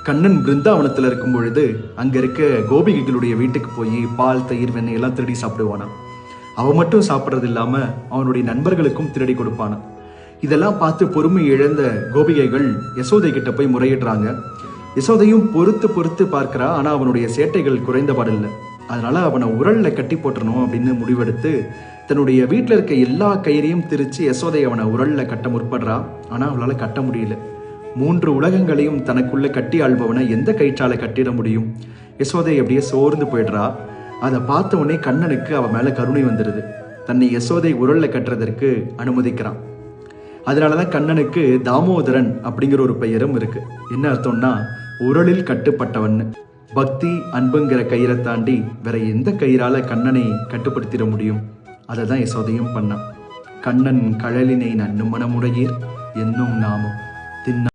கண்ணன் பிருந்தாவனத்தில் இருக்கும் பொழுது அங்க இருக்க கோபிகைகளுடைய வீட்டுக்கு போய் பால் தயிர் வெண்ணெய் எல்லாம் திருடி சாப்பிடுவானா. அவன் மட்டும் சாப்பிட்றது இல்லாம அவனுடைய நண்பர்களுக்கும் திருடி கொடுப்பானா. இதெல்லாம் பார்த்து பொறுமை இழந்த கோபிகைகள் யசோதை கிட்ட போய் முறையிடுறாங்க. யசோதையும் பொறுத்து பொறுத்து பார்க்கிறா. ஆனா அவனுடைய சேட்டைகள் குறைந்தபாடில்லை. அதனால அவனை உரல்ல கட்டி போட்டுறணும் அப்படின்னு முடிவெடுத்து தன்னுடைய வீட்டில் இருக்க எல்லா கயிறையும் திரிச்சு யசோதை அவனை உரல்ல கட்ட முற்படுறா. ஆனா அவளால கட்ட முடியல. 3 உலகங்களையும் தனக்குள்ள கட்டி ஆள்பவனை எந்த கயிற்றால கட்டிட முடியும்? யசோதை அப்படியே சோர்ந்து போயிடுறா. அதை பார்த்த உடனே கண்ணனுக்கு அவன் மேல கருணை வந்துடுது. தன்னை யசோதை உரல்ல கட்டுறதற்கு அனுமதிக்கிறான். அதனாலதான் கண்ணனுக்கு தாமோதரன் அப்படிங்கிற ஒரு பெயரும் இருக்கு. என்ன அர்த்தம்னா உரலில் கட்டுப்பட்டவன். பக்தி அன்புங்கிற கயிறை தாண்டி வேற எந்த கயிறால கண்ணனை கட்டுப்படுத்திட முடியும்? அதை தான் யசோதையும் பண்ணான். கண்ணன் கழலினை நன்னும் மனமுடையீர் என்னும் நாமம் தின்ன